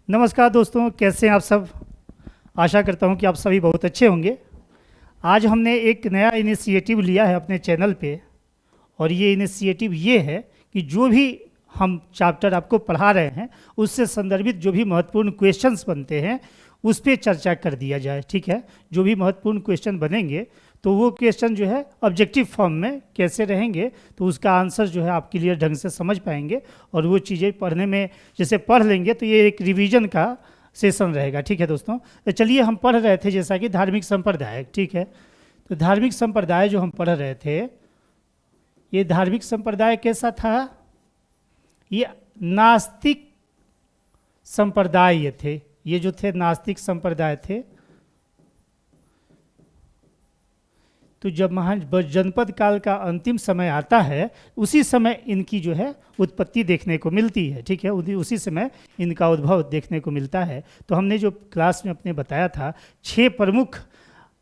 नमस्कार दोस्तों, कैसे हैं आप सब। आशा करता हूं कि आप सभी बहुत अच्छे होंगे। आज हमने एक नया इनिशिएटिव लिया है अपने चैनल पे, और ये इनिशिएटिव ये है कि जो भी हम चैप्टर आपको पढ़ा रहे हैं उससे संदर्भित जो भी महत्वपूर्ण क्वेश्चंस बनते हैं उस पर चर्चा कर दिया जाए। ठीक है, जो भी महत्वपूर्ण क्वेश्चन बनेंगे तो वो क्वेश्चन जो है ऑब्जेक्टिव फॉर्म में कैसे रहेंगे तो उसका आंसर जो है आप क्लियर ढंग से समझ पाएंगे, और वो चीज़ें पढ़ने में जैसे पढ़ लेंगे तो ये एक रिवीजन का सेशन रहेगा। ठीक है दोस्तों, तो चलिए हम पढ़ रहे थे जैसा कि धार्मिक संप्रदाय। ठीक है, तो धार्मिक संप्रदाय जो हम पढ़ रहे थे, ये धार्मिक संप्रदाय कैसा था? ये नास्तिक संप्रदाय ये थे। ये जो थे नास्तिक संप्रदाय थे। तो जब जनपद काल का अंतिम समय आता है उसी समय इनकी जो है उत्पत्ति देखने को मिलती है। ठीक है, उसी समय इनका उद्भव देखने को मिलता है। तो हमने जो क्लास में अपने बताया था 6 प्रमुख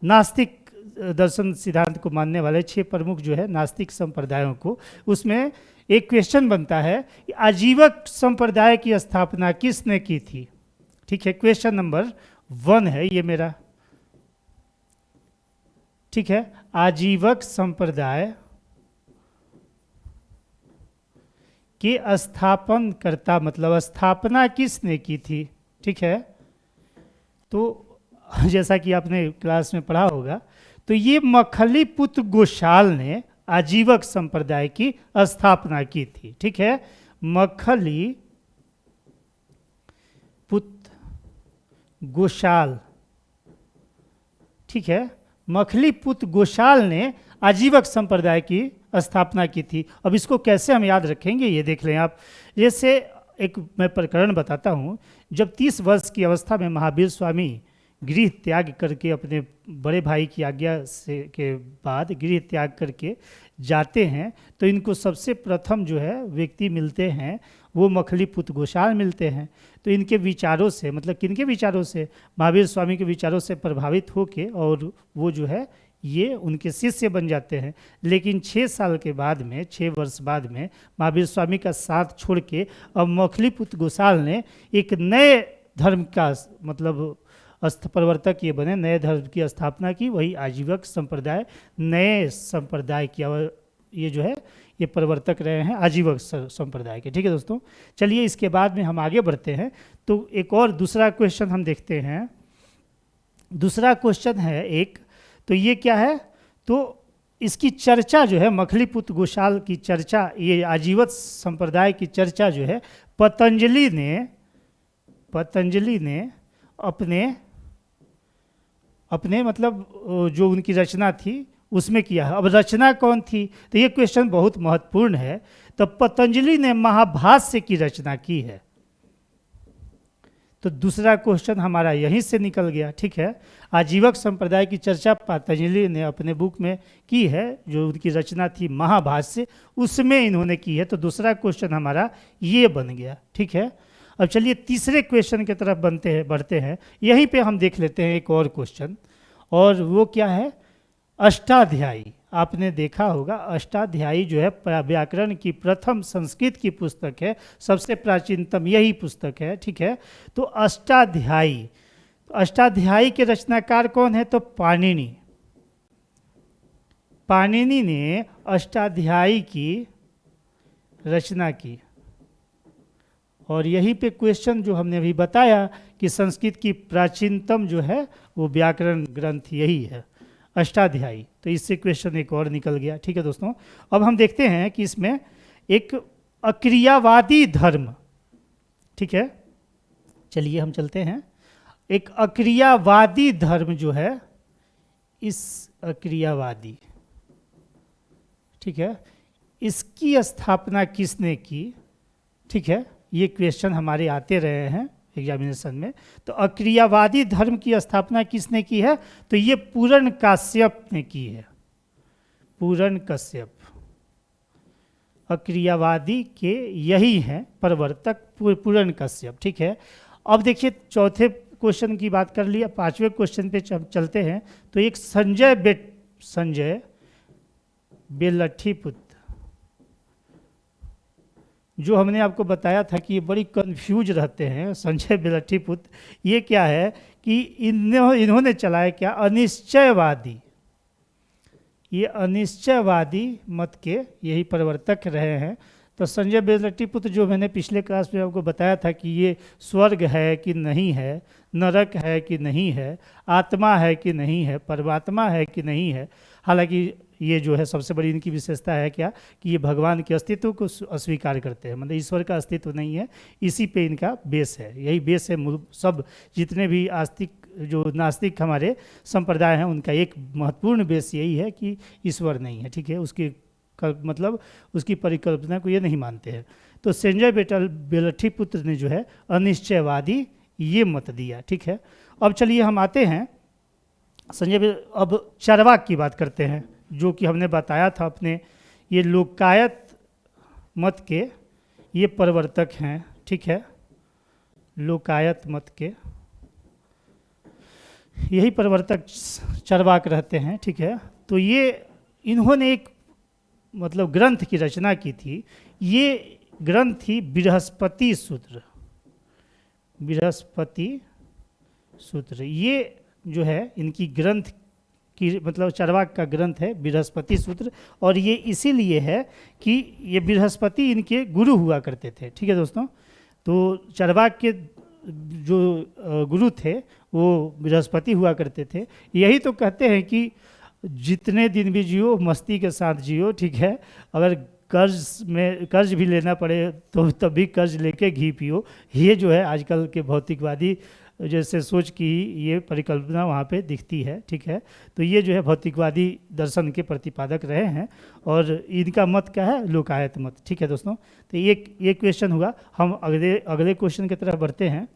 नास्तिक दर्शन सिद्धांत को मानने वाले 6 प्रमुख जो है नास्तिक संप्रदायों को, उसमें एक क्वेश्चन बनता है कि आजीवक संप्रदाय की स्थापना किसने की थी। ठीक है, क्वेश्चन नंबर 1 है ये मेरा। ठीक है, आजीवक संप्रदाय के स्थापनकर्ता मतलब स्थापना किसने की थी। ठीक है, तो जैसा कि आपने क्लास में पढ़ा होगा तो ये मखली पुत्र गोशाल ने आजीवक संप्रदाय की स्थापना की थी। ठीक है, मखली पुत्र गोशाल। ठीक है, मखली पुत्र गोशाल ने आजीवक संप्रदाय की स्थापना की थी। अब इसको कैसे हम याद रखेंगे ये देख लें आप। जैसे एक मैं प्रकरण बताता हूँ। जब 30 वर्ष की अवस्था में महावीर स्वामी गृह त्याग करके अपने बड़े भाई की आज्ञा से के बाद गृह त्याग करके जाते हैं तो इनको सबसे प्रथम जो है व्यक्ति मिलते हैं वो मखली पुत्र गोशाल मिलते हैं। तो इनके विचारों से मतलब किनके विचारों से? महावीर स्वामी के विचारों से प्रभावित होके और वो जो है ये उनके शिष्य बन जाते हैं। लेकिन 6 साल के बाद में 6 वर्ष बाद में महावीर स्वामी का साथ छोड़ के अब मखली पुत्र गोशाल ने एक नए धर्म का मतलब प्रवर्तक ये बने, नए धर्म की स्थापना की, वही आजीवक संप्रदाय। नए संप्रदाय की ये जो है ये प्रवर्तक रहे हैं आजीवक संप्रदाय के। ठीक है दोस्तों, चलिए इसके बाद में हम आगे बढ़ते हैं। तो एक और दूसरा क्वेश्चन हम देखते हैं। दूसरा क्वेश्चन है एक, तो ये क्या है? तो इसकी चर्चा जो है मखली पुत्र गोशाल की चर्चा, ये आजीवक संप्रदाय की चर्चा जो है पतंजलि ने अपने मतलब जो उनकी रचना थी उसमें किया है। अब रचना कौन थी? तो ये क्वेश्चन बहुत महत्वपूर्ण है। तो पतंजलि ने महाभाष्य की रचना की है। तो दूसरा क्वेश्चन हमारा यहीं से निकल गया। ठीक है, आजीवक संप्रदाय की चर्चा पतंजलि ने अपने बुक में की है, जो उनकी रचना थी महाभाष्य, उसमें इन्होंने की है। तो दूसरा क्वेश्चन हमारा ये बन गया। ठीक है, अब चलिए तीसरे क्वेश्चन की तरफ बढ़ते हैं। यहीं पे हम देख लेते हैं एक और क्वेश्चन, और वो क्या है? अष्टाध्यायी। आपने देखा होगा अष्टाध्यायी जो है व्याकरण की प्रथम संस्कृत की पुस्तक है, सबसे प्राचीनतम यही पुस्तक है। ठीक है, तो अष्टाध्यायी के रचनाकार कौन है? तो पाणिनि ने अष्टाध्यायी की रचना की। और यहीं पे क्वेश्चन जो हमने अभी बताया कि संस्कृत की प्राचीनतम जो है वो व्याकरण ग्रंथ यही है अष्टाध्यायी। तो इससे क्वेश्चन एक और निकल गया। ठीक है दोस्तों, अब हम देखते हैं कि इसमें एक अक्रियावादी धर्म। ठीक है, चलिए हम चलते हैं। एक अक्रियावादी धर्म जो है, इस अक्रियावादी, ठीक है, इसकी स्थापना किसने की? ठीक है, ये क्वेश्चन हमारे आते रहे हैं एग्जामिनेशन में। तो अक्रियावादी धर्म की स्थापना किसने की है? तो ये पूरण काश्यप ने की है। पूरण कश्यप अक्रियावादी के यही हैं प्रवर्तक, पूरण कश्यप। ठीक है, अब देखिए चौथे क्वेश्चन की बात कर लिया, 5वें क्वेश्चन पे चलते हैं। तो एक संजय बेलट्ठी पुत्र जो हमने आपको बताया था कि ये बड़ी कंफ्यूज रहते हैं संजय बेलट्ठीपुत्र, ये क्या है कि इन्होंने चलाया क्या, अनिश्चयवादी, ये अनिश्चयवादी मत के यही प्रवर्तक रहे हैं। तो संजय बेलट्ठीपुत्र जो मैंने पिछले क्लास में आपको बताया था कि ये स्वर्ग है कि नहीं है, नरक है कि नहीं है, आत्मा है कि नहीं है, परमात्मा है कि नहीं है। हालांकि ये जो है सबसे बड़ी इनकी विशेषता है क्या कि ये भगवान के अस्तित्व को अस्वीकार करते हैं, मतलब ईश्वर का अस्तित्व नहीं है, इसी पे इनका बेस है, यही बेस है सब जितने भी आस्तिक जो नास्तिक हमारे संप्रदाय हैं उनका एक महत्वपूर्ण बेस यही है कि ईश्वर नहीं है, ठीक है, उसकी मतलब उसकी परिकल्पना को ये नहीं मानते हैं। तो संजय बेलट्ठीपुत्र ने जो है अनिश्चयवादी ये मत दिया, ठीक है। अब चलिए हम आते हैं अब चार्वाक की बात करते हैं, जो कि हमने बताया था अपने ये लोकायत मत के ये प्रवर्तक हैं, ठीक है, लोकायत मत के यही प्रवर्तक चार्वाक रहते हैं, ठीक है। तो ये इन्होंने एक मतलब ग्रंथ की रचना की थी, ये ग्रंथ थी बृहस्पति सूत्र, बृहस्पति सूत्र, ये जो है इनकी ग्रंथ की मतलब चार्वाक का ग्रंथ है बृहस्पति सूत्र, और ये इसीलिए है कि ये बृहस्पति इनके गुरु हुआ करते थे, ठीक है दोस्तों। तो चार्वाक के जो गुरु थे वो बृहस्पति हुआ करते थे। यही तो कहते हैं कि जितने दिन भी जियो मस्ती के साथ जियो, ठीक है, अगर कर्ज भी लेना पड़े तो तब भी कर्ज लेके घी पियो। ये जो है आजकल के भौतिकवादी जैसे सोच की ये परिकल्पना वहाँ पे दिखती है, ठीक है। तो ये जो है भौतिकवादी दर्शन के प्रतिपादक रहे हैं और इनका मत क्या है, लोकायत मत, ठीक है दोस्तों। तो ये क्वेश्चन हुआ। हम अगले क्वेश्चन की तरफ बढ़ते हैं।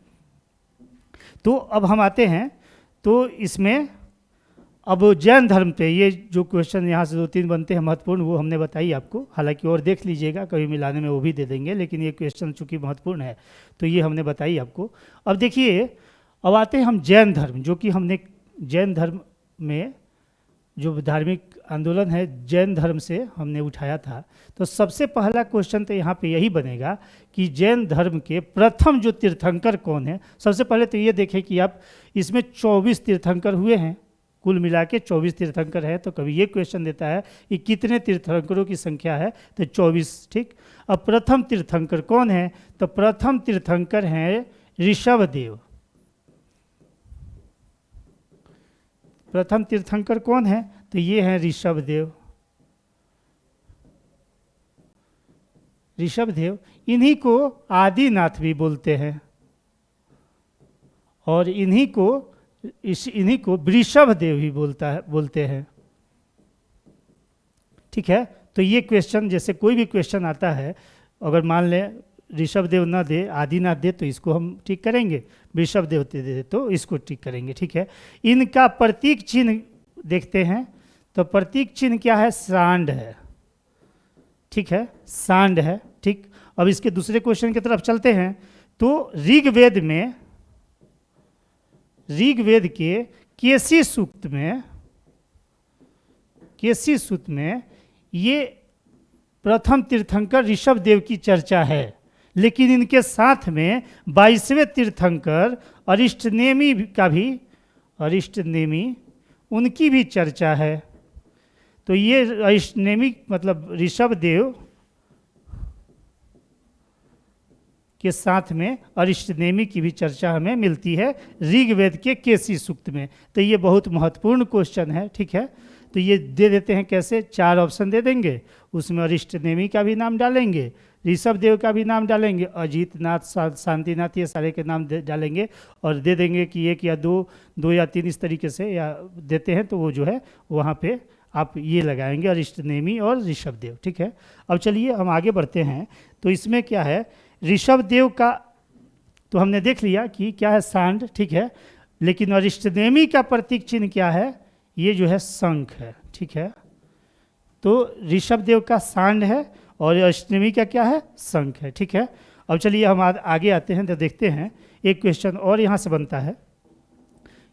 तो अब हम आते हैं तो इसमें अब जैन धर्म पे ये जो क्वेश्चन यहाँ से 2-3 बनते हैं महत्वपूर्ण, वो हमने बताई आपको, हालांकि और देख लीजिएगा कभी मिलाने में वो भी दे देंगे, लेकिन ये क्वेश्चन चूँकि महत्वपूर्ण है तो ये हमने बताई आपको। अब देखिए अब आते हैं हम जैन धर्म, जो कि हमने जैन धर्म में जो धार्मिक आंदोलन है जैन धर्म से हमने उठाया था। तो सबसे पहला क्वेश्चन तो यहाँ पे यही बनेगा कि जैन धर्म के प्रथम जो तीर्थंकर कौन है। सबसे पहले तो ये देखें कि आप इसमें 24 तीर्थंकर हुए हैं, कुल मिला के 24 तीर्थंकर है। तो कभी ये क्वेश्चन देता है कि कितने तीर्थंकरों की संख्या है, तो 24, ठीक। अब प्रथम तीर्थंकर कौन है, तो प्रथम तीर्थंकर हैं ऋषभदेव। प्रथम तीर्थंकर कौन है, तो ये हैं ऋषभदेव। ऋषभदेव, इन्हीं को आदिनाथ भी बोलते हैं और इन्हीं को वृषभदेव ही बोलते हैं, ठीक है। तो ये क्वेश्चन जैसे कोई भी क्वेश्चन आता है, अगर मान लें ऋषभदेव ना दे, आदिनाथ दे, तो इसको हम ठीक करेंगे, वृषभदेव दे तो इसको ठीक करेंगे, ठीक है। इनका प्रतीक चिन्ह देखते हैं, तो प्रतीक चिन्ह क्या है, सांड है, ठीक है, सांड है, ठीक। अब इसके दूसरे क्वेश्चन की तरफ चलते हैं। तो ऋग्वेद के केसी सूक्त में ये प्रथम तीर्थंकर ऋषभदेव की चर्चा है, लेकिन इनके साथ में 22वें तीर्थंकर अरिष्टनेमी उनकी भी चर्चा है। तो ये अरिष्टनेमी मतलब ऋषभदेव के साथ में अरिष्टनेमी की भी चर्चा हमें मिलती है ऋग्वेद के केसी सूक्त में। तो ये बहुत महत्वपूर्ण क्वेश्चन है, ठीक है। तो ये दे देते हैं कैसे, 4 ऑप्शन दे देंगे, उसमें अरिष्टनेमी का भी नाम डालेंगे, ऋषभदेव का भी नाथ डालेंगे, अजीतनाथ, शांतिनाथ, ये सारे के नाम डालेंगे और दे देंगे कि 1 या 2 या 3 इस तरीके से या देते हैं। तो वो जो है वहाँ पे आप ये लगाएंगे अरिष्टनेमी और ऋषभदेव, ठीक है। अब चलिए हम आगे बढ़ते हैं। तो इसमें क्या है, ऋषभदेव का तो हमने देख लिया कि क्या है, सांड, ठीक है। लेकिन अरिष्टनेमी का प्रतीक चिन्ह क्या है, ये जो है शंख है, ठीक है। तो ऋषभदेव का सांड है और अरिष्टनेमी का क्या है, शंख है, ठीक है। अब चलिए हम आगे आते हैं तो देखते हैं एक क्वेश्चन और यहाँ से बनता है।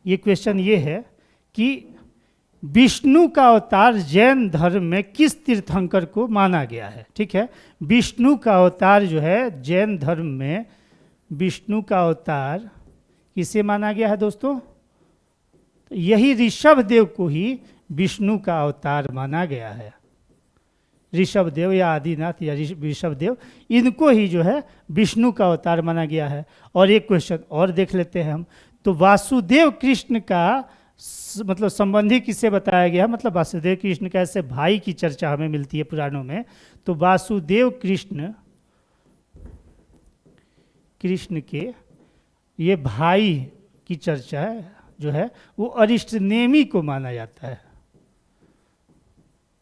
ये क्वेश्चन ये है कि विष्णु का अवतार जैन धर्म में किस तीर्थंकर को माना गया है? ठीक है, विष्णु का अवतार जो है जैन धर्म में, विष्णु का अवतार किसे माना गया है दोस्तों? तो यही ऋषभ देव को ही विष्णु का अवतार माना गया है। ऋषभ देव या आदिनाथ या ऋषभ देव, इनको ही जो है विष्णु का अवतार माना गया है। और एक क्वेश्चन और देख लेते हैं हम, तो वासुदेव कृष्ण का मतलब संबंधी किसे बताया गया? मतलब वासुदेव कृष्ण का ऐसे भाई की चर्चा हमें मिलती है पुराणों में। तो वासुदेव कृष्ण के ये भाई की चर्चा है जो है वो अरिष्टनेमि को माना जाता है।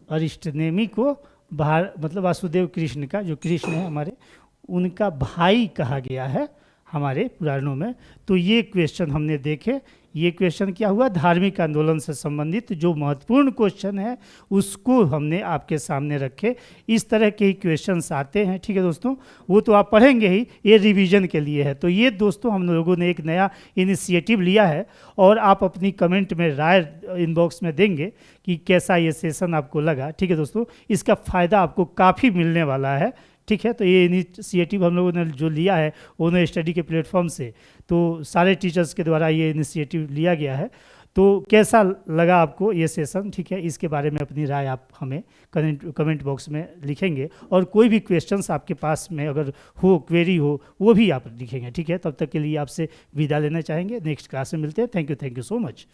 अरिष्टनेमि को मतलब वासुदेव कृष्ण का, जो कृष्ण है हमारे, उनका भाई कहा गया है हमारे पुराणों में। तो ये क्वेश्चन हमने देखे। ये क्वेश्चन क्या हुआ? धार्मिक आंदोलन से संबंधित जो महत्वपूर्ण क्वेश्चन है उसको हमने आपके सामने रखे। इस तरह के ही क्वेश्चंस आते हैं, ठीक है दोस्तों, वो तो आप पढ़ेंगे ही, ये रिवीजन के लिए है। तो ये दोस्तों हम लोगों ने एक नया इनिशिएटिव लिया है और आप अपनी कमेंट में राय इनबॉक्स में देंगे कि कैसा ये सेशन आपको लगा। ठीक है दोस्तों, इसका फ़ायदा आपको काफ़ी मिलने वाला है। ठीक है, तो ये इनिशिएटिव हम लोगों ने जो लिया है ओनो स्टडी के प्लेटफॉर्म से, तो सारे टीचर्स के द्वारा ये इनिशिएटिव लिया गया है। तो कैसा लगा आपको ये सेशन? ठीक है, इसके बारे में अपनी राय आप हमें कमेंट बॉक्स में लिखेंगे, और कोई भी क्वेश्चंस आपके पास में अगर हो, क्वेरी हो, वो भी आप लिखेंगे। ठीक है, तब तक के लिए आपसे विदा लेना चाहेंगे। नेक्स्ट क्लास में मिलते हैं। Thank you so much.